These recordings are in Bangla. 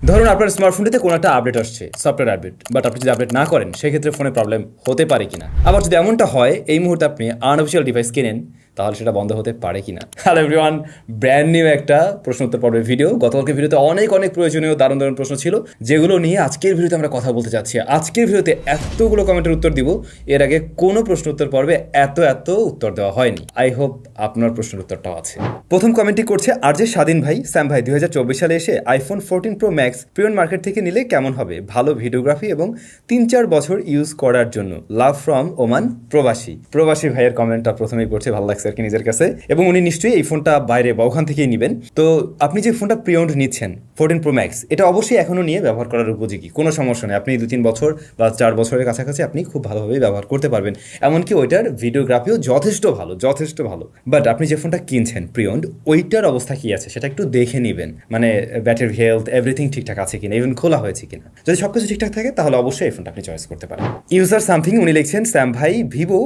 ধরুন আপনার স্মার্টফোনটিতে কোনো একটা আপডেট আসছে, সফটওয়্যার আপডেট, বাট আপনি যদি আপডেট না করেন সেক্ষেত্রে ফোনে প্রবলেম হতে পারে কিনা। আবার যদি এমনটা হয় এই মুহূর্তে আপনি আনঅফিসিয়াল ডিভাইস কেনেন তাহলে সেটা বন্ধ হতে পারে কিনা। হ্যালো এভরিওয়ান, ব্র্যান্ড নিউ একটা প্রশ্ন উত্তর পর্বের ভিডিও। গতকালকে ভিডিওতে অনেক প্রয়োজনীয় দারুণ প্রশ্ন ছিল যেগুলো নিয়ে আজকের ভিডিওতে আমরা কথা বলতে চাচ্ছি। আজকের ভিডিওতে এতগুলো কমেন্টের উত্তর দিব, এর আগে কোনো প্রশ্ন উত্তর পর্বে এত উত্তর দেওয়া হয়নি। আই হোপ আপনার প্রশ্নের উত্তরটাও আছে। প্রথম কমেন্টটি করছে আরজে স্বাধীন ভাই। স্যাম ভাই 2024 সালে এসে আইফোন 14 প্রো ম্যাক্স প্রিয়ন মার্কেট থেকে নিলে কেমন হবে? ভালো ভিডিওগ্রাফি এবং 3-4 বছর ইউজ করার জন্য। লাভ ফ্রম ওমান প্রবাসী ভাইয়ের কমেন্টটা প্রথমেই পড়ছে, ভালো লাগছে আর কি নিজের কাছে। এবং উনি নিশ্চয়ই এই ফোনটা বাইরে বা ওখান থেকেই নেবেন। তো আপনি যে ফোনটা প্রিয়ন নিচ্ছেন 14 প্রো ম্যাক্স, এটা অবশ্যই এখনো নিয়ে ব্যবহার করার উপযোগী, কোনো সমস্যা নেই। আপনি 2-3 বছর বা 4 বছরের কাছাকাছি আপনি খুব ভালোভাবেই ব্যবহার করতে পারবেন। এমনকি ওইটার ভিডিওগ্রাফিও যথেষ্ট ভালো। বাট আপনি যে ফোনটা কিনছেন প্রিয়ন, ওইটার অবস্থা কি আছে সেটা একটু দেখে নেবেন। মানে ব্যাটারি হেলথ এভরিথিং ঠিকঠাক আছে কিনা, ইভেন খোলা হয়েছে কিনা। যদি সবকিছু ঠিকঠাক থাকে তাহলে অবশ্যই এই ফোনটা আপনি চয়েস করতে পারেন। ইউজার সামথিং উনি লিখছেন, স্যাম ভাই ভিভো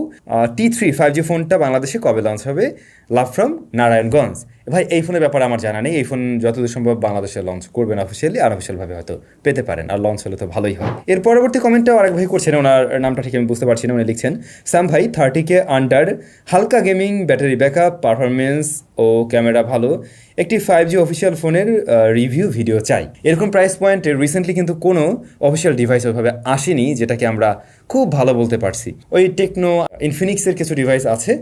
T3 5G ফোনটা বাংলাদেশে কবে লঞ্চ হবে? Love from Narayanganj. ভাই এই ফোনের ব্যাপারে আমার জানা নেই। এই ফোন যতদূর সম্ভব বাংলাদেশে লঞ্চ করবেন অফিসিয়ালি, আনঅফিসিয়ালভাবে হয়তো পেতে পারেন, আর লঞ্চ হলে তো ভালোই হয়। এর পরবর্তী কমেন্টটাও আরেক ভাই করছেন, ওনার নামটা ঠিক আমি বুঝতে পারছি না। উনি লিখছেন, স্যাম ভাই 30K আন্ডার, হালকা গেমিং, ব্যাটারি ব্যাকআপ, পারফরমেন্স ও ক্যামেরা ভালো, একটি 5G অফিসিয়াল ফোনের রিভিউ ভিডিও চাই। এরকম প্রাইস পয়েন্টে রিসেন্টলি কিন্তু কোনো অফিসিয়াল ডিভাইস ওইভাবে আসেনি যেটাকে আমরা খুব ভালো বলতে পারছি। ওই টেকনো ইনফিনিক্সের কিছু ডিভাইস আছে,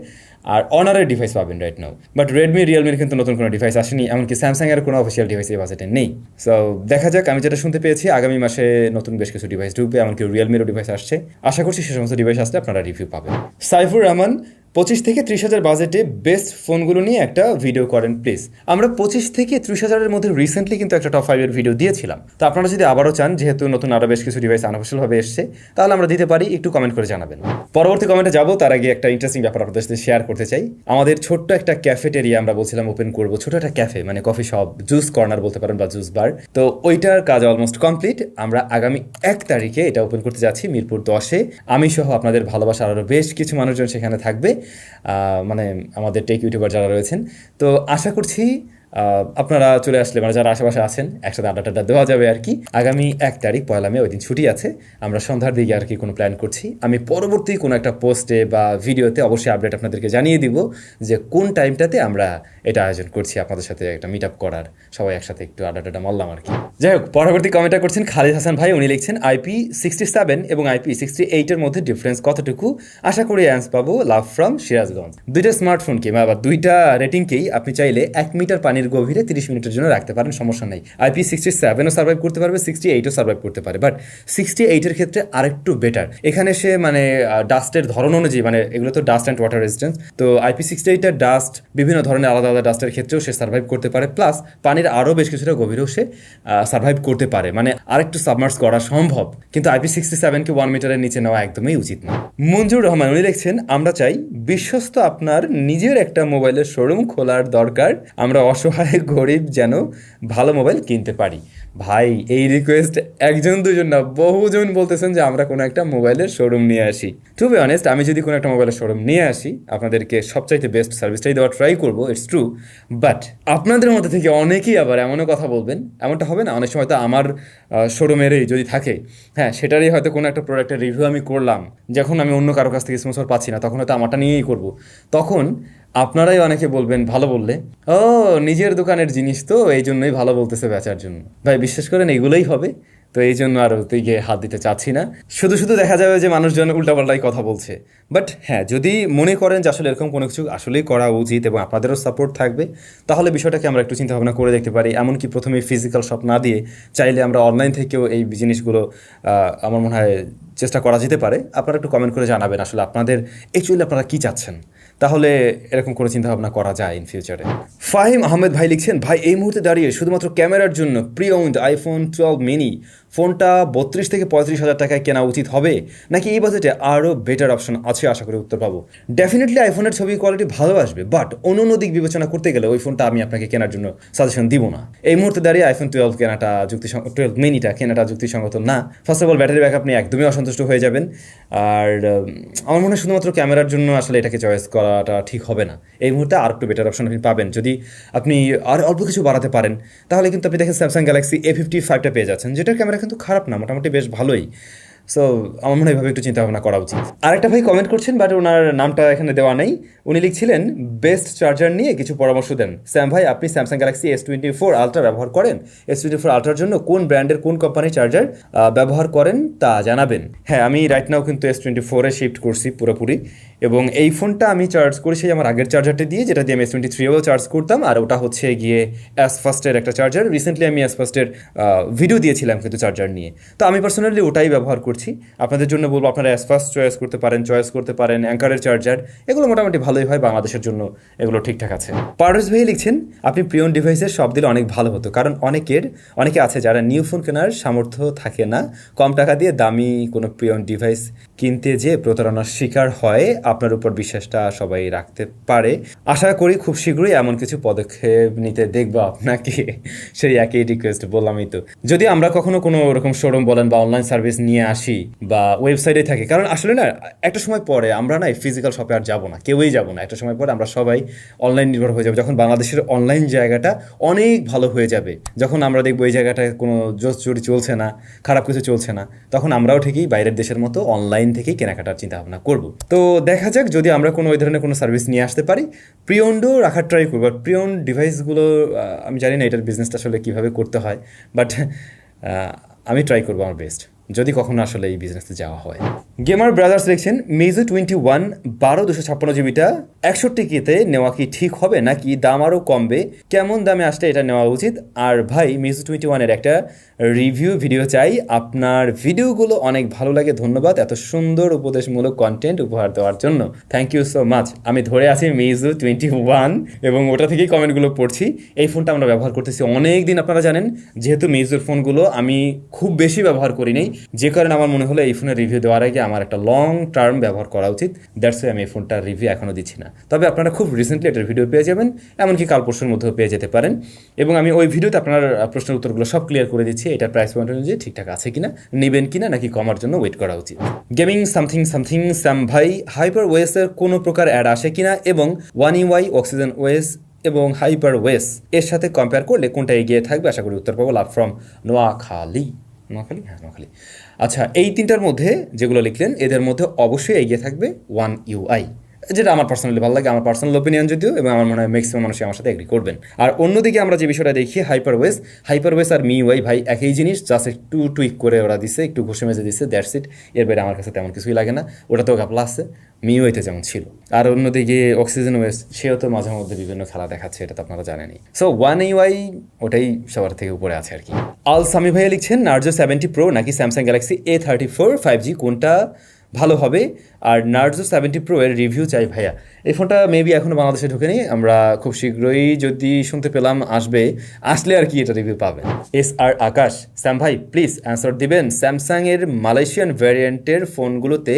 আর অনারের ডিভাইস পাবেন রাইট নাও। বাট রেডমি রিয়েলমির কিন্তু নতুন কোনো ডিভাইস আসেনি, এমনকি স্যামসাংয়ের কোনো অফিসিয়াল ডিভাইস এই বাজেটে নেই। সো দেখা যাক, আমি যেটা শুনতে পেয়েছি আগামী মাসে নতুন বেশ কিছু ডিভাইস ঢুকবে, এমনকি রিয়েলমিরও ডিভাইস আসছে। আশা করছি সে সমস্ত ডিভাইস আসলে আপনারা রিভিউ পাবেন। সাইফুর রহমান, 25 থেকে 30 হাজার বাজেটে বেস্ট ফোনগুলো নিয়ে একটা ভিডিও করেন প্লিজ। আমরা 25 থেকে 30 হাজারের মধ্যে রিসেন্টলি কিন্তু একটা টপ 5 ভিডিও দিয়েছিলাম। তো আপনারা যদি আবারও চান, যেহেতু নতুন আরও বেশ কিছু ডিভাইস আনঅফিসিয়ালভাবে এসছে, তাহলে আমরা দিতে পারি, একটু কমেন্ট করে জানাবেন। পরবর্তী কমেন্টে যাবো, তার আগে একটা ইন্টারেস্টিং ব্যাপার আপনাদের সাথে শেয়ার করতে চাই। আমাদের ছোট্ট একটা ক্যাফেটেরিয়া আমরা বলছিলাম ওপেন করবো, ছোট একটা ক্যাফে, মানে কফি শপ, জুস কর্নার বলতে পারেন বা জুস বার। তো ওইটার কাজ অলমোস্ট কমপ্লিট। আমরা আগামী 1 তারিখে এটা ওপেন করতে যাচ্ছি মিরপুর 10-এ। আমি সহ আপনাদের ভালোবাসার আরও বেশ কিছু মানুষজন সেখানে থাকবে, মানে আমাদের টেক ইউটিউবার যারা রয়েছেন। তো আশা করছি আপনারা চলে আসলে, মানে যারা আশেপাশে আছেন, একসাথে আড্ডা দেওয়া যাবে আর কি। আগামী 1 তারিখ 1 মে, ওই দিন ছুটি আছে। আমরা সন্ধ্যার দিকে আর কি কোনো প্ল্যান করছি। আমি পরবর্তী কোনো একটা পোস্টে বা ভিডিওতে অবশ্যই আপডেট আপনাদেরকে জানিয়ে দিব যে কোন টাইমটাতে আমরা এটা আয়োজন করছি, আপনাদের সাথে একটা মিট আপ করার, সবাই একসাথে একটু আড্ডা মারলাম আর কি। যাই হোক, পরবর্তী কমেন্টটা করছেন খালিদ হাসান ভাই। উনি লিখছেন, IP67 এবং IP68 মধ্যে ডিফারেন্স কতটুকু? আশা করি অ্যান্স পাবো। Love from Sirajganj. দুইটা স্মার্টফোনকে বা দুইটা রেটিংকেই আপনি চাইলে 1 মিটার পানির গভীরে 30 মিনিটের জন্য রাখতে পারেন, সমস্যা নেই। IP67ও সার্ভাইভ করতে পারবে, 68ও সার্ভাইভ করতে পারে। বাট 68-এর ক্ষেত্রে আরেকটু বেটার। এখানে সে মানে ডাস্টের ধরন অনুযায়ী, মানে এগুলো তো ডাস্ট অ্যান্ড ওয়াটার রেজিস্ট্যান্স, তো IP68-এর ডাস্ট বিভিন্ন ধরনের আলাদা ডাস্টের ক্ষেত্রেও সে সার্ভাইভ করতে পারে, প্লাস পানির আরও বেশ কিছুটা গভীরেও সে সার্ভাইভ করতে পারে, মানে আরেকটু সাবমার্স করা সম্ভব। কিন্তু IP67কে 1 মিটারের নিচে নেওয়া একদমই উচিত না। মঞ্জুর রহমান উনি লিখছেন, আমরা চাই বিশ্বস্ত আপনার নিজের একটা মোবাইলের শোরুম খোলার দরকার, আমরা অসহায় গরিব যেন ভালো মোবাইল কিনতে পারি। ভাই এই রিকোয়েস্ট একজন দুজন না, বহুজন বলতেছেন যে আমরা কোনো একটা মোবাইলের শোরুম নিয়ে আসি। টু বি অনেস্ট, আমি যদি কোনো একটা মোবাইলের শোরুম নিয়ে আসি, আপনাদেরকে সবচাইতে বেস্ট সার্ভিসটাই দেওয়ার ট্রাই করবো, ইটস ট্রু। বাট আপনাদের মধ্যে থেকে অনেকেই আবার এমনও কথা বলবেন, এমনটা হবে না অনেক সময় তো আমার শোরুমেরই যদি থাকে, হ্যাঁ সেটারই হয়তো কোনো একটা প্রোডাক্টের রিভিউ আমি করলাম, যখন আমি অন্য কারো কাছ থেকে স্পন্সর পাচ্ছি না, তখন হয়তো আমারটা নিয়েই করবো। তখন আপনারাই অনেকে বলবেন ভালো বললে, ও নিজের দোকানের জিনিস তো এই জন্যই ভালো বলতেছে বেচার জন্য। ভাই বিশ্বাস করেন এগুলোই হবে। তো এই জন্য আর ওতে গিয়ে হাত দিতে চাচ্ছি না। শুধু দেখা যাবে যে মানুষজন উল্টাপাল্টাই কথা বলছে। বাট হ্যাঁ, যদি মনে করেন যে আসলে এরকম কোনো কিছু আসলেই করা উচিত এবং আপনাদেরও সাপোর্ট থাকবে, তাহলে বিষয়টাকে আমরা একটু চিন্তাভাবনা করে দেখতে পারি। এমনকি প্রথমে ফিজিক্যাল শপ না দিয়ে চাইলে আমরা অনলাইন থেকেও এই জিনিসগুলো আমার মনে হয় চেষ্টা করা যেতে পারে। আপনারা একটু কমেন্ট করে জানাবেন আসলে আপনাদের অ্যাকচুয়ালি আপনারা কী চাচ্ছেন, তাহলে এরকম কোনো চিন্তাভাবনা করা যায় ইন ফিউচারে। ফাহিম আহমেদ ভাই লিখছেন, ভাই এই মুহূর্তে দাঁড়িয়ে শুধুমাত্র ক্যামেরার জন্য প্রি ওন্ড iPhone 12 mini ফোনটা 32 থেকে 35 হাজার টাকায় কেনা উচিত হবে, নাকি এই বাজেটে আরও বেটার অপশন আছে? আশা করি উত্তর পাবো। ডেফিনেটলি আইফোনের ছবি কোয়ালিটি ভালো আসবে, বাট অন্য দিক বিবেচনা করতে গেলে ওই ফোনটা আমি আপনাকে কেনার জন্য সাজেশন দিব না। এই মুহূর্তে দাঁড়িয়ে আইফোন 12 কেনাটা 12 মিনিটা কেনাটা যুক্তিসঙ্গত না। First of all battery backup নিয়ে একদমই অসন্তুষ্ট হয়ে যাবেন। আর আমার মনে হয় শুধুমাত্র ক্যামেরার জন্য আসলে এটাকে চয়েস করাটা ঠিক হবে না। এই মুহূর্তে আর একটু বেটার অপশন আপনি পাবেন যদি আপনি আর অল্প কিছু বাড়াতে পারেন। তাহলে কিন্তু আপনি দেখেন স্যামসাং গ্যালাক্সি A55টা পেয়ে যাচ্ছেন, যেটার ক্যামেরা কিন্তু খারাপ না, মোটামুটি বেশ ভালোই। সো আমার মনে হয় এভাবে একটু চিন্তা ভাবনা করা উচিত। আরেকটা ভাই কমেন্ট করছেন, বাট ওনার নামটা এখানে দেওয়া নেই। উনি লিখছিলেন বেস্ট চার্জার নিয়ে কিছু পরামর্শ দেন। স্যাম ভাই, আপনি স্যামসাং গ্যালাক্সি S24 আলট্রা ব্যবহার করেন। S24 আলট্রার জন্য কোন ব্র্যান্ডের কোন কোম্পানির চার্জার ব্যবহার করেন তা জানাবেন। হ্যাঁ, আমি রাইট নাও কিন্তু S24-এ শিফট করছি পুরোপুরি, এবং এই ফোনটা আমি চার্জ করেছি আমার আগের চার্জারটা দিয়ে, যেটা দিয়ে আমি S23-এও চার্জ করতাম, আর ওটা হচ্ছে গিয়ে অ্যাসফাস্টের একটা চার্জার। রিসেন্টলি আমি অ্যাসফাস্টের ভিডিও দিয়েছিলাম কিন্তু চার্জার নিয়ে, তো আমি পার্সোনালি ওটাই ব্যবহার করছি। আপনাদের জন্য বলবো আপনারা অ্যাসফাস্ট চয়েস করতে পারেন অ্যাঙ্কারের চার্জার, এগুলো মোটামুটি ভালোই হয়, বাংলাদেশের জন্য এগুলো ঠিকঠাক আছে। পারভেজ ভাই লিখছেন, আপনি প্রিয়ন ডিভাইসের সব দিলে অনেক ভালো হতো, কারণ অনেকে আছে যারা নিউ ফোন কেনার সামর্থ্য থাকে না, কম টাকা দিয়ে দামি কোনো প্রিয়ন ডিভাইস কিনতে যেয়ে প্রতারণার শিকার হয়। আপনার উপর বিশ্বাসটা সবাই রাখতে পারে। আশা করি খুব শীঘ্রই এমন কিছু পদক্ষেপ নিতে দেখবো আপনাকে। সেই একই রিকোয়েস্ট বললামই তো। যদি আমরা কখনো কোনো ওরকম শোরুম বলেন বা অনলাইন সার্ভিস নিয়ে আসি বা ওয়েবসাইটে থাকে, কারণ আসলে না একটা সময় পরে আমরা না ফিজিক্যাল শপে আর যাবো না, কেউই যাবো না। একটা সময় পরে আমরা সবাই অনলাইন নির্ভর হয়ে যাবে, যখন বাংলাদেশের অনলাইন জায়গাটা অনেক ভালো হয়ে যাবে, যখন আমরা দেখবো এই জায়গাটায় কোনো জোস চুরি চলছে না, খারাপ কিছু চলছে না, তখন আমরাও ঠিকই বাইরের দেশের মতো অনলাইন থেকেই কেনাকাটার চিন্তা ভাবনা করবো। তো দেখা যাক, যদি আমরা কোনো ওই ধরনের কোনো সার্ভিস নিয়ে আসতে পারি, প্রিয়ন্ডও রাখার ট্রাই করবো। আর প্রিয়ন ডিভাইসগুলো আমি জানি না এটার বিজনেসটা আসলে কীভাবে করতে হয়, বাট আমি ট্রাই করবো আমার বেস্ট, যদি কখনো আসলে এই বিজনেসে যাওয়া হয়। গেমার ব্রাদার্স লিখছেন, মিজু 21 12 256 জিবিটা 61K-তে নেওয়া কি ঠিক হবে, নাকি দাম আরও কমবে? কেমন দামে আসলে এটা নেওয়া উচিত? আর ভাই, মিজু 21-এর একটা রিভিউ ভিডিও চাই, আপনার ভিডিওগুলো অনেক ভালো লাগে, ধন্যবাদ এত সুন্দর উপদেশমূলক কন্টেন্ট উপহার দেওয়ার জন্য। Thank you so much. আমি ধরে আছি মিজু 21 এবং ওটা থেকেই কমেন্টগুলো পড়ছি। এই ফোনটা আমরা ব্যবহার করতেছি অনেক দিন, আপনারা জানেন। যেহেতু মিজুর ফোনগুলো আমি খুব বেশি ব্যবহার করি নাই, যে কারণে আমার মনে হলো এই ফোনের রিভিউ দেওয়ার আগে আমার একটা লং টার্ম ব্যবহার করা উচিত। দ্যাটস ওয়াই আমি এই ফোনটার রিভিউ এখনও দিচ্ছি না। তবে আপনারা খুব রিসেন্টলি এটার ভিডিও পেয়ে যাবেন, এমনকি কাল পরশুর মধ্যেও পেয়ে যেতে পারেন, এবং আমি ওই ভিডিওতে আপনার প্রশ্নের উত্তরগুলো সব ক্লিয়ার করে দিচ্ছি। এটার প্রাইস পয়েন্ট অনুযায়ী ঠিকঠাক আছে কিনা, নেবেন কিনা, নাকি কমার জন্য ওয়েট করা উচিত। গেমিং সামথিং স্যাম ভাই, হাইপার ওয়েসের কোনো প্রকার অ্যাড আসে কিনা, এবং One UI অক্সিজেন ওয়েস এবং হাইপার ওয়েস এর সাথে কম্পেয়ার করলে কোনটা এগিয়ে থাকবে? আশা করি উত্তর পাবো। Love from Noakhali. হ্যাঁ, নোয়াখালী। আচ্ছা, এই তিনটার মধ্যে যেগুলো লিখলেন, এদের মধ্যে অবশ্যই এগিয়ে থাকবে One UI, যেটা আমার পার্সোনালি ভালো লাগে, আমার পার্সোনাল ওপিনিয়ন যদিও, এবং আমার মনে হয় ম্যাক্সিমাম মানুষ আমার সাথে এগ্রি করবেন। আর অন্যদিকে আমরা যে বিষয়টা দেখি, হাইপার ওয়েস আর MIUI ভাই একই জিনিস, জাস্ট একটু টুইক করে ওরা দিছে, একটু ঘষে মেজে দিচ্ছে, দ্যাটস ইট। এর বাইরে আমার কাছে তেমন কিছুই লাগে না। ওটাতেও ঘাপলা আছে, MIUI-তে যেমন ছিল। আর অন্যদিকে অক্সিজেন ওয়েস, সেও তো মাঝে মধ্যে বিভিন্ন খেলা দেখাচ্ছে, এটা তো আপনারা জানেনই। সো One UI ওটাই সবার থেকে উপরে আছে আর কি। আল সামি ভাইয়া লিখছেন, নার্জো 70 Pro নাকি স্যামসাং গ্যালাক্সি A34 5G কোনটা ভালো হবে? আর নার্জো 70 Pro এর রিভিউ চাই ভাইয়া। এই ফোনটা মেবি এখনও বাংলাদেশে ঢুকেনি, আমরা খুব শীঘ্রই, যদি শুনতে পেলাম আসলে আর কি এটা রিভিউ পাবেন। SR আকাশ, স্যাম ভাই প্লিজ অ্যান্সার দিবেন, স্যামসাংয়ের মালয়েশিয়ান ভ্যারিয়েন্টের ফোনগুলোতে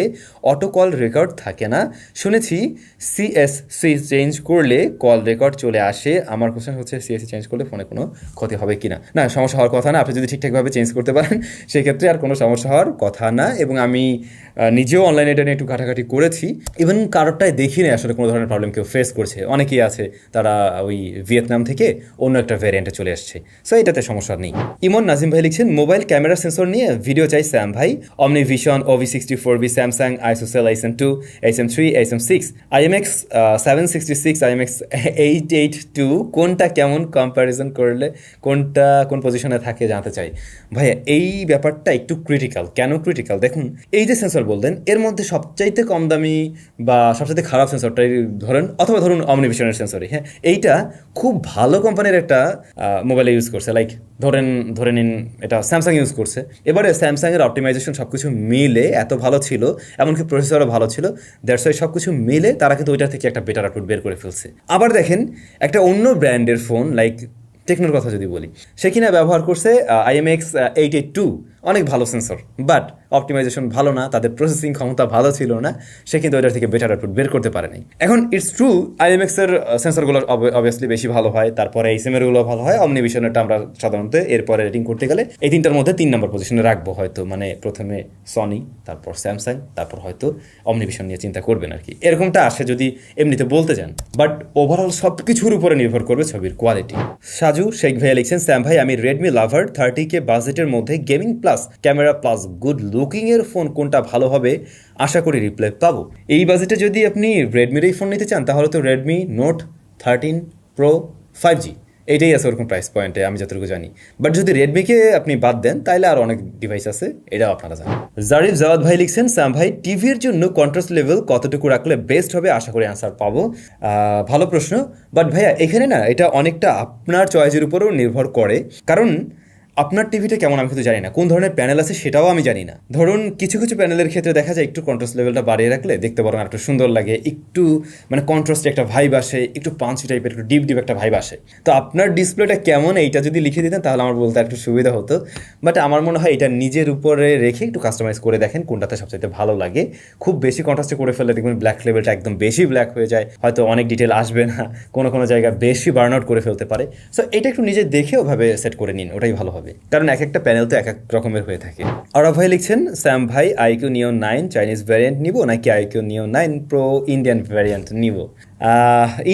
অটো কল রেকর্ড থাকে না, শুনেছি CSC চেঞ্জ করলে কল রেকর্ড চলে আসে। আমার কোশ্চেন হচ্ছে, CSC চেঞ্জ করলে ফোনে কোনো ক্ষতি হবে কিনা? না, সমস্যা হওয়ার কথা না। আপনি যদি ঠিকঠাকভাবে চেঞ্জ করতে পারেন সেক্ষেত্রে আর কোনো সমস্যা হওয়ার কথা না। এবং আমি নিজেও অনলাইনে এটা নিয়ে একটু ঘাটাঘাটি করেছি, ইভেন কারোরটাই দেখি না আসলে কোনো ধরনের প্রবলেম কেউ ফেস করছে। অনেকেই আছে তারা ওই ভিয়েতনাম থেকে অন্য একটা ভ্যারিয়েন্টে চলে আসছে, সো এটাতে সমস্যা নেই। ইমন নাজিম ভাই লিখছেন, মোবাইল ক্যামেরা সেন্সর নিয়ে ভিডিও চাই স্যাম ভাই, OmniVision OV64B Samsung, ISOCELL HM2 HM3 HM6 IMX 766 IMX 882 কোনটা কেমন কম্প্যারিজন করলে কোন পজিশনে থাকে জানতে চাই। ভাইয়া, এই ব্যাপারটা একটু ক্রিটিক্যাল। কেন ক্রিটিক্যাল? দেখুন, এই যে সেন্সর বললেন, এর মধ্যে সবচাইতে কম দামি বা সবচাইতে খারাপ সেন্সরটাই ধরুন OmniVision-এর সেন্সরই। হ্যাঁ, এইটা খুব ভালো কোম্পানির একটা মোবাইলে ইউজ করছে, লাইক ধরে নিন এটা স্যামসাং ইউজ করছে। এবারে স্যামসাংয়ের অপটিমাইজেশন সব কিছু মিলে এত ভালো ছিল, এমনকি প্রসেসরও ভালো ছিল, দ্যাটস ওয়াই সব কিছু মিলে তারা কিন্তু ওইটার থেকে একটা বেটার আউটপুট বের করে ফেলছে। আবার দেখেন, একটা অন্য ব্র্যান্ডের ফোন, লাইক টেকনোর কথা যদি বলি, সে কিনা ব্যবহার করছে IMX 882, অনেক ভালো সেন্সর, বাট অপটিমাইজেশন ভালো না, তাদের প্রসেসিং ক্ষমতা ভালো ছিল না, সে কিন্তু ওইটার থেকে বেটার আউটপুট বের করতে পারে নাই। এখন ইটস ট্রু আইএমএক্সের সেন্সরগুলো অবভিয়াসলি বেশি ভালো হয়, তারপরে এইচএমআরগুলো ভালো হয়, অমনিভিশনেরটা আমরা সাধারণত এরপরে রেটিং করতে গেলে এই তিনটার মধ্যে 3 নম্বর পজিশনে রাখবো হয়তো, মানে প্রথমে সনি, তারপর স্যামসাং, তারপর হয়তো অমনিভিশন নিয়ে চিন্তা করবেন আর কি, এরকমটা আসে যদি এমনিতে বলতে যান। বাট ওভারঅল সব কিছুর উপরে নির্ভর করবে ছবির কোয়ালিটি। সাজু শেখ ভাইয়া লিখছেন, স্যাম ভাই আমি রেডমি লাভার 30K বাজেটের মধ্যে gaming plus camera plus good looking এর ফোন কোনটা ভালো হবে, আশা করি রিপ্লাই পাবো। এই বাজেটে যদি আপনি রেডমির এই ফোন নিতে চান তাহলে তো রেডমি নোট 13 প্রো 5G এটাই আছে ওরকম প্রাইস পয়েন্টে আমি যতটুকু জানি। বাট যদি রেডমিকে আপনি বাদ দেন তাহলে আর অনেক ডিভাইস আছে, এটাও আপনারা জানেন। জারিফ জাওয়াদ ভাই লিখছেন, স্যাম ভাই টিভির জন্য কন্ট্রাস্ট লেভেল কতটুকু রাখলে বেস্ট হবে, আশা করি অ্যান্সার পাবো। ভালো প্রশ্ন, বাট ভাইয়া এখানে না এটা অনেকটা আপনার চয়েসের উপরেও নির্ভর করে, কারণ আপনার টিভিটা কেমন আমি কিন্তু জানি না, কোন ধরনের প্যানেল আছে সেটাও আমি জানি না। ধরুন কিছু কিছু প্যানেলের ক্ষেত্রে দেখা যায় একটু কন্ট্রাস্ট লেভেলটা বাড়িয়ে রাখলে দেখতে বরং একটু সুন্দর লাগে, একটু মানে কন্ট্রাস্টে একটা ভাইব আসে, একটু পাঞ্চি টাইপের একটু ডিপ ডিপ একটা ভাইব আসে। তো আপনার ডিসপ্লেটা কেমন এইটা যদি লিখে দিতেন তাহলে আমার বলতে একটু সুবিধা হতো। বাট আমার মনে হয় এটা নিজের উপরে রেখে একটু কাস্টমাইজ করে দেখেন কোনটাতে সবচাইতে ভালো লাগে। খুব বেশি কন্ট্রাস্টে করে ফেললে দেখবেন ব্ল্যাক লেভেলটা একদম বেশি ব্ল্যাক হয়ে যায়, হয়তো অনেক ডিটেল আসবে না, কোনো কোনো জায়গায় বেশি বার্ন আউট করে ফেলতে পারে। সো এটা একটু নিজে দেখে ওভাবে সেট করে নিন, ওটাই ভালো হবে, কারণ এক একটা প্যানেল তো এক এক রকমের হয়ে থাকে। আরব ভাই লিখছেন, স্যাম ভাই আইকিউ নিও 9 চাইনিজ ভ্যারিয়েন্ট নিব নাকি আইকিউ নিও 9 প্রো ইন্ডিয়ান ভ্যারিয়েন্ট নিব?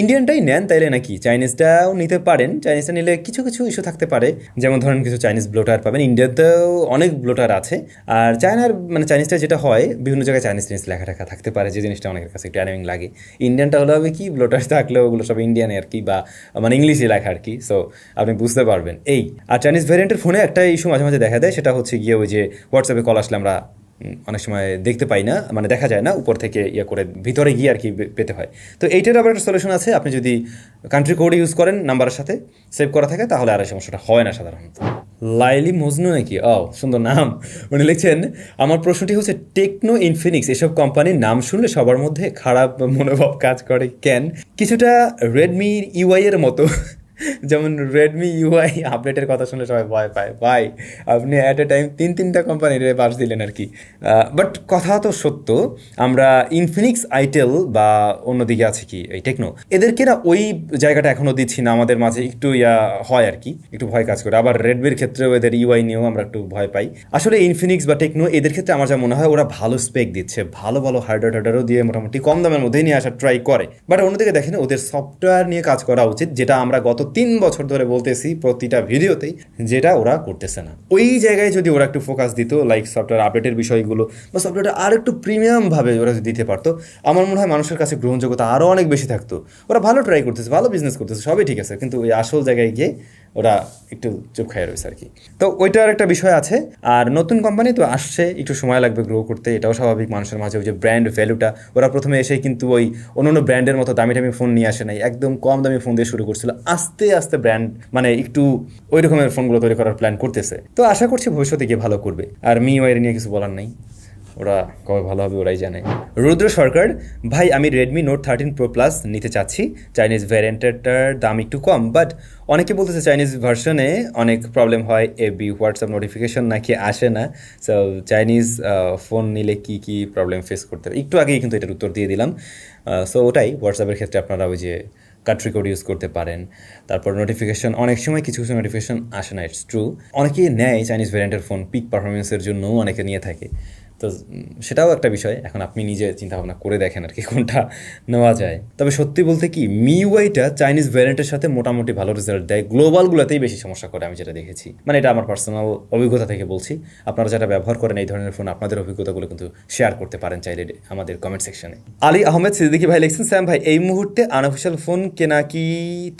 ইন্ডিয়ানটাই নেন তাইলে নাকি চাইনিজটাও নিতে পারেন। চাইনিজটা নিলে কিছু কিছু ইস্যু থাকতে পারে, যেমন ধরেন কিছু চাইনিজ ব্লোটার পাবেন, ইন্ডিয়াতেও অনেক ব্লোটার আছে। আর চায়নার মানে চাইনিজটা যেটা হয় বিভিন্ন জায়গায় চাইনিজ জিনিস লেখা লেখা থাকতে পারে, যে জিনিসটা অনেকের কাছে একটু অ্যানোয়িং লাগে। ইন্ডিয়ানটা হলে হবে কি ব্লোটার থাকলেও ওগুলো সব ইন্ডিয়ানে আর কি, বা মানে ইংলিশে লেখা আর কি, সো আপনি বুঝতে পারবেন এই। আর চাইনিজ ভ্যারিয়েন্টের ফোনে একটা ইস্যু মাঝে মাঝে দেখা দেয়, সেটা হচ্ছে গিয়ে ওই যে হোয়াটসঅ্যাপে কল আসলে আমরা অনেক সময় দেখতে পাই না, মানে দেখা যায় না, উপর থেকে ইয়ে করে ভিতরে গিয়ে আর কি পেতে হয়। তো এইটার আবার একটা সলিউশন আছে, আপনি যদি কান্ট্রি কোড ইউজ করেন নাম্বারের সাথে সেভ করা থাকে তাহলে আর এই সমস্যাটা হয় না সাধারণত। লাইলি মজনু নাকি? ও সুন্দর নাম। উনি লিখছেন, আমার প্রশ্নটি হচ্ছে টেকনো, ইনফিনিক্স এসব কোম্পানির নাম শুনলে সবার মধ্যে খারাপ মনোভাব কাজ করে কেন? কিছুটা রেডমি ইউআই এর মতো, যেমন রেডমি ইউআই আপডেটের কথা শুনলে সবাই ভয় পায়। ভাই আপনি অ্যাট এ টাইম 3টা কোম্পানির বাস দিলেন আর কি। বাট কথা তো সত্য, আমরা ইনফিনিক্স, আইটেল বা অন্যদিকে আছে কি এই টেকনো, এদেরকে না ওই জায়গাটা এখনও দিচ্ছি না, আমাদের মাঝে একটু হয় আর কি, একটু ভয় কাজ করে। আবার রেডমির ক্ষেত্রেও এদের ইউআই নিয়েও আমরা একটু ভয় পাই। আসলে ইনফিনিক্স বা টেকনো এদের ক্ষেত্রে আমার যা মনে হয় ওরা ভালো স্পেক দিচ্ছে, ভালো ভালো হার্ডওয়্যারও দিয়ে মোটামুটি কম দামের মধ্যেই নিয়ে আসার ট্রাই করে। বাট অন্যদিকে দেখেন ওদের সফটওয়্যার নিয়ে কাজ করা উচিত, যেটা আমরা গত 3 বছর ধরে বলতেছি প্রতিটা ভিডিওতেই, যেটা ওরা করতেছে না। ওই জায়গায় যদি ওরা একটু ফোকাস দিত, লাইক সফটওয়্যার আপডেটের বিষয়গুলো বা সফটওয়্যারটা আর একটু প্রিমিয়ামভাবে ওরা যদি দিতে পারতো, আমার মনে হয় মানুষের কাছে গ্রহণযোগ্যতা আরও অনেক বেশি থাকতো। ওরা ভালো ট্রাই করতেছে, ভালো বিজনেস করতেছে, সবই ঠিক আছে, কিন্তু ওই আসল জায়গায় গিয়ে ওরা একটু চুপ খাইয়ে রয়েছে আর কি। তো ওইটার একটা বিষয় আছে। আর নতুন কোম্পানি তো আসছে, একটু সময় লাগবে গ্রো করতে, এটাও স্বাভাবিক। মানুষের মাঝে ওই যে ব্র্যান্ড ভ্যালুটা, ওরা প্রথমে এসেই কিন্তু ওই অন্য ব্র্যান্ডের মতো দামি দামি ফোন নিয়ে আসে নাই, একদম কম দামি ফোন দিয়ে শুরু করছিল, আস্তে আস্তে ব্র্যান্ড মানে একটু ওই রকমের ফোনগুলো তৈরি করার প্ল্যান করতেছে। তো আশা করছি ভবিষ্যতে গিয়ে ভালো করবে। আর মিওয়াই নিয়ে কিছু বলার নাই, ওরা কবে ভালো হবে ওরাই জানে। রুদ্র সরকার, ভাই আমি রেডমি নোট 13 প্রো প্লাস নিতে চাচ্ছি, চাইনিজ ভ্যারিয়েন্টটার দাম একটু কম, বাট অনেকে বলতেছে চাইনিজ ভার্সনে অনেক প্রবলেম হয়, এবি হোয়াটসঅ্যাপ নোটিফিকেশন নাকি আসে না। সো চাইনিজ ফোন নিলে কি কি প্রবলেম ফেস করতে হবে, একটু আগেই কিন্তু এটার উত্তর দিয়ে দিলাম। সো ওটাই, হোয়াটসঅ্যাপের ক্ষেত্রে আপনারা ওই যে কান্ট্রি কোড ইউজ করতে পারেন। তারপর নোটিফিকেশন, অনেক সময় কিছু কিছু নোটিফিকেশন আসে না, ইটস ট্রু। অনেকেই নেয় চাইনিজ ভ্যারিয়েন্টের ফোন পিক পারফরমেন্সের জন্যও অনেকে নিয়ে থাকে, তো সেটাও একটা বিষয়। এখন আপনি নিজে চিন্তাভাবনা করে দেখেন আর কি কোনটা নেওয়া যায়। তবে সত্যি বলতে কি মিউআইটা চাইনিজ ভ্যারিয়েন্টের সাথে মোটামুটি ভালো রেজাল্ট দেয়, গ্লোবালগুলোতেই বেশি সমস্যা করে আমি যেটা দেখেছি, মানে এটা আমার পার্সোনাল অভিজ্ঞতা থেকে বলছি। আপনারা যারা ব্যবহার করেন এই ধরনের ফোন, আপনাদের অভিজ্ঞতাগুলো কিন্তু শেয়ার করতে পারেন চাইলে আমাদের কমেন্ট সেকশনে। আলী আহমেদ সিদ্দিকী ভাই লিখছেন, স্যাম ভাই এই মুহূর্তে আনঅফিশিয়াল ফোন কেনা কি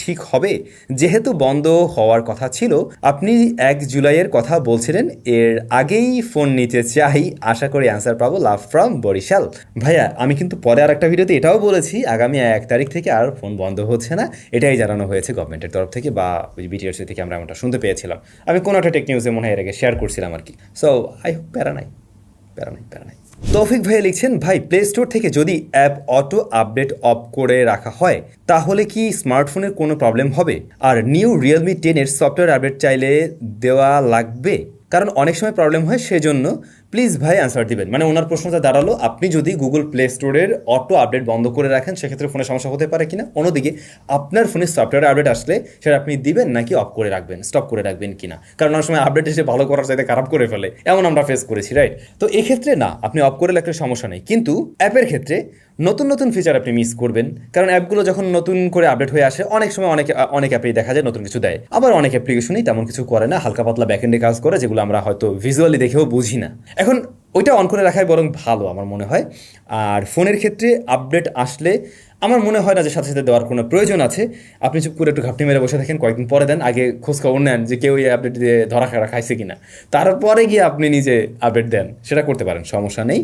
ঠিক হবে? যেহেতু বন্ধ হওয়ার কথা ছিল, আপনি 1 জুলাইয়ের কথা বলছিলেন, এর আগেই ফোন নিতে চাই, আশা করি অ্যান্সার পাবো। Love from Barishal. ভাইয়া আমি কিন্তু পরে আর একটা ভিডিওতে এটাও বলেছি, আগামী 1 তারিখ থেকে আর ফোন বন্ধ হচ্ছে না, এটাই জানানো হয়েছে গভর্নমেন্টের তরফ থেকে বা বিটিআরসি থেকে, আমরা এমনটা শুনতে পেয়েছিলাম। আমি কোনো একটা টেক নিউজে মনে হয় এর আগে শেয়ার করছিলাম আর কি। সো আই হোপ প্যারা নাই। তৌফিক ভাইয়া লিখছেন, ভাই প্লে স্টোর থেকে যদি অ্যাপ অটো আপডেট অফ করে রাখা হয় তাহলে কি স্মার্টফোনের কোনো প্রবলেম হবে? আর নিউ রিয়েলমি 10 এর সফটওয়্যার আপডেট চাইলে দেওয়া লাগবে? কারণ অনেক সময় প্রবলেম হয়, সেজন্য প্লিজ ভাই অ্যান্সার দিবেন। মানে ওনার প্রশ্নটা দাঁড়ালো, আপনি যদি গুগল প্লে স্টোরের অটো আপডেট বন্ধ করে রাখেন সেক্ষেত্রে ফোনে সমস্যা হতে পারে কিনা, অন্যদিকে আপনার ফোনে সফটওয়্যার আপডেট আসলে সেটা আপনি দিবেন নাকি অফ করে রাখবেন, স্টপ করে রাখবেন কিনা। কারণ অনেক সময় আপডেট এসে ভালো করার চাইতে খারাপ করে ফেলে, এমন আমরা ফেস করেছি, রাইট? তো এক্ষেত্রে না, আপনি অফ করে রাখলে সমস্যা নেই, কিন্তু অ্যাপের ক্ষেত্রে নতুন নতুন ফিচার আপনি মিস করবেন। কারণ অ্যাপগুলো যখন নতুন করে আপডেট হয়ে আসে, অনেক সময় অনেক অ্যাপেই দেখা যায় নতুন কিছু দেয়, আবার অনেক অ্যাপ্লিকেশনই তেমন কিছু করে না, হালকা পাতলা ব্যাকএন্ডে কাজ করে, যেগুলো আমরা হয়তো ভিজুয়ালি দেখেও বুঝি না। এখন ওইটা অন করে রাখাই বরং ভালো আমার মনে হয়। আর ফোনের ক্ষেত্রে আপডেট আসলে আমার মনে হয় না যে সাথে সাথে দেওয়ার কোনো প্রয়োজন আছে। আপনি চুপ করে একটু ঘাপটি মেরে বসে থাকেন, কয়েকদিন পরে দেন, আগে খোঁজ খবর নেন যে কেউ এই আপডেট দিয়ে ধরা খাইছে কিনা, তারপরে গিয়ে আপনি নিজে আপডেট দেন, সেটা করতে পারেন, সমস্যা নেই।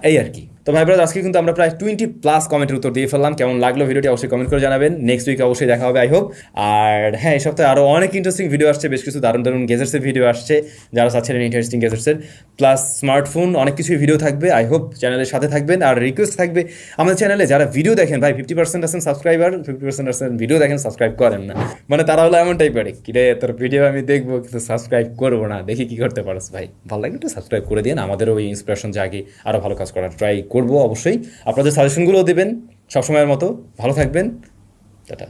এই আর কি। তো ভাই ব্রাদার, আজকে কিন্তু আমরা প্রায় 20+ কমেন্টের উত্তর দিয়ে ফেললাম। কেমন লাগলো ভিডিওটি অবশ্যই কমেন্ট করে জানাবেন। নেক্সট উইকে অবশ্যই দেখা হবে, আই হোপ। আর হ্যাঁ, এই সপ্তাহে আরও অনেক ইন্টারেস্টিং ভিডিও আসছে, বেশ কিছু দারুণ দারুণ গেজেটসের ভিডিও আসছে, যারা চাচ্ছিলেন ইন্টারেস্টিং গেজেটসের, প্লাস স্মার্টফোন, অনেক কিছুই ভিডিও থাকবে। আই হোপ চ্যানেলের সাথে থাকবেন। আর রিকোয়েস্ট থাকবে, আমাদের চ্যানেলে যারা ভিডিও দেখেন ভাই, 50% আছেন সাবস্ক্রাইবার, 50% আছেন ভিডিও দেখেন, সাবস্ক্রাইব করেন না। মানে তারা হলো এমন টাইপের, কিরে তোর ভিডিও আমি দেখবো কিন্তু সাবস্ক্রাইব করবো না, দেখি কি করতে পারস ভাই। ভালো লাগলে একটু সাবস্ক্রাইব করে দিন, আমাদেরও ওই ইন্সপিরেশন জাগে, আরও ভালো কাজ করার ট্রাই করবো অবশ্যই। আপনাদের সাজেশনগুলোও দেবেন সবসময়ের মতো। ভালো থাকবেন, টাটা।